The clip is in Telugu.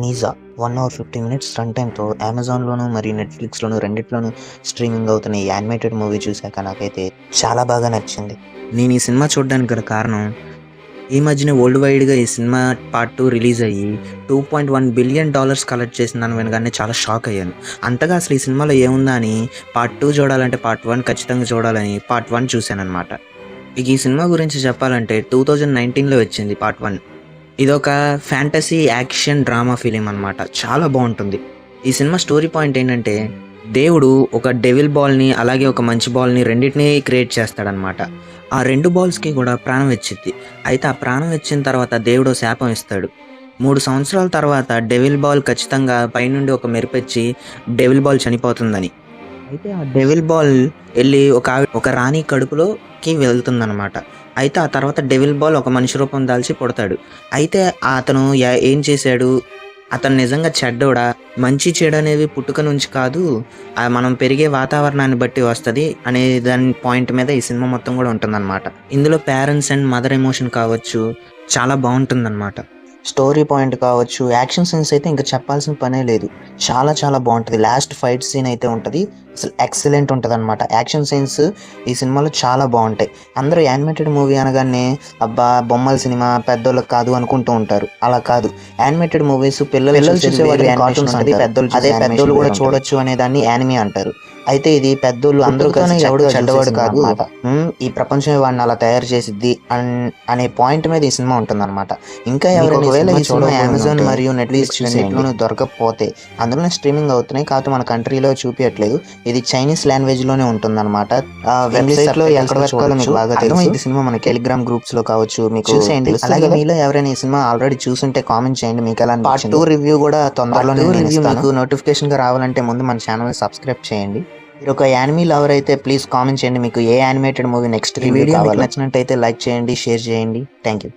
నీజా 1 అవర్ 15 మినిట్స్ రన్ టైమ్‌తో అమెజాన్‌లోను మరియు నెట్‌ఫ్లిక్స్‌లోను రెండిట్లోనూ స్ట్రీమింగ్ అవుతున్న ఈ యానిమేటెడ్ మూవీ చూసాక నాకైతే చాలా బాగా నచ్చింది. నేను ఈ సినిమా చూడడానికి గల కారణం, ఈ మధ్యనే వరల్డ్ వైడ్‌గా ఈ సినిమా పార్ట్ 2 రిలీజ్ అయ్యి $2.1 బిలియన్ కలెక్ట్ చేసిందని వినగానే చాలా షాక్ అయ్యాను. అంతగా అసలు ఈ సినిమాలో ఏముందా అని పార్ట్ 2 చూడాలంటే పార్ట్ 1 ఖచ్చితంగా చూడాలని పార్ట్ 1 చూశాననమాట. ఇక ఈ సినిమా గురించి చెప్పాలంటే 2019లో వచ్చింది పార్ట్ 1. ఇదొక ఫ్యాంటసీ యాక్షన్ డ్రామా ఫిలిం అనమాట. చాలా బావుంటుంది. ఈ సినిమా స్టోరీ పాయింట్ ఏంటంటే, దేవుడు ఒక డెవిల్ బాల్‌ని అలాగే ఒక మంచి బాల్‌ని రెండిటిని క్రియేట్ చేస్తాడనమాట. ఆ 2 బాల్స్‌కి కూడా ప్రాణం వచ్చిద్ది. అయితే ఆ ప్రాణం వచ్చిన తర్వాత దేవుడో శాపం ఇస్తాడు. 3 సంవత్సరాల తర్వాత డెవిల్ బాల్ ఖచ్చితంగా పైనుండి ఒక మెరుపొచ్చి డెవిల్ బాల్ చనిపోతుందని. అయితే ఆ డెవిల్ బాల్ ఎళ్లి ఒక రాణి కడుపులోకి వెళ్తుందనమాట. అయితే ఆ తర్వాత డెవిల్ బాల్ ఒక మనిషి రూపం దాల్చి పుడతాడు. అయితే అతను ఏం చేశాడు? అతను నిజంగా చెడ్డోడా? మంచి చెడు అనేవి పుట్టుక నుంచి కాదు, మనం పెరిగే వాతావరణాన్ని బట్టి వస్తది అనే దాని పాయింట్ మీద ఈ సినిమా మొత్తం కూడా ఉంటుందనమాట. ఇందులో పేరెంట్స్ అండ్ మదర్ ఎమోషన్ కావచ్చు, చాలా బావుంటుందనమాట. స్టోరీ పాయింట్ కావచ్చు, యాక్షన్ సీన్స్ అయితే ఇంక చెప్పాల్సిన పనే లేదు. చాలా చాలా బావుంటది. లాస్ట్ ఫైట్ సీన్ అయితే ఉంటది. అసలు ఎక్సలెంట్ ఉంటదనమాట. యాక్షన్ సీన్స్ ఈ సినిమాలో చాలా బావుంటాయి. అందరూ యానిమేటెడ్ మూవీ అనగానే అబ్బా! బొమ్మల సినిమా పెద్దోళ్ళకి కాదు అనుకుంటూ ఉంటారు. అలా కాదు. యానిమేటెడ్ మూవీస్ పిల్లలు చూసేవాళ్ళు కార్టూన్స్ ఉంటది. అదే పెద్దోళ్ళు కూడా చూడొచ్చు అనే దాన్ని యానిమే అంటారు. అయితే ఇది పెద్దోళ్ళు అందరూ కలిసి ఎవడు చెడ్డవాడు కాదు. ఈ ప్రపంచమే వాడిని అలా తయారు చేసిద్ది అనే పాయింట్ మీద ఈ సినిమా ఉంటుందన్నమాట. ఇంకా ఎవరైనా ఒకవేళ ఈ సినిమా అమెజాన్ మరియు నెట్‌ఫ్లిక్స్ రెండిట్లోనూ దొరకకపోతే, అందులోనే స్ట్రీమింగ్ అవుతున్నాయి. కాకపోతే మన కంట్రీలో చూపియట్లేదు. ఇది చైనీస్ లాంగ్వేజ్ లోనే ఉంటుందన్నమాట. వెబ్‌సైట్‌లో ఎక్కడ వెతకాలో మీకు బాగా తెలుసు. ఈ సినిమా మన టెలిగ్రామ్ గ్రూప్స్‌లో కావచ్చు మీకు చూసేయండి. అలాగే మీలో ఎవరైనా ఈ సినిమా ఆల్రెడీ చూసుంటే కామెంట్ చేయండి. మీకు ఎలా అనిపించిందో. పార్ట్ 2 రివ్యూ కూడా తొందరలోనే నేను ఇస్తాను. మీకు నోటిఫికేషన్‌గా రావాలంటే ముందు మన ఛానల్‌ని సబ్స్క్రైబ్ చేయండి. మీరు ఒక యానిమీ లవర్ అయితే ప్లీజ్ కామెంట్ చేయండి. మీకు ఏ యానిమేటెడ్ మూవీ నెక్స్ట్ రివ్యూ కావాలో. నచ్చినట్టయితే లైక్ చేయండి, షేర్ చేయండి. థాంక్యూ.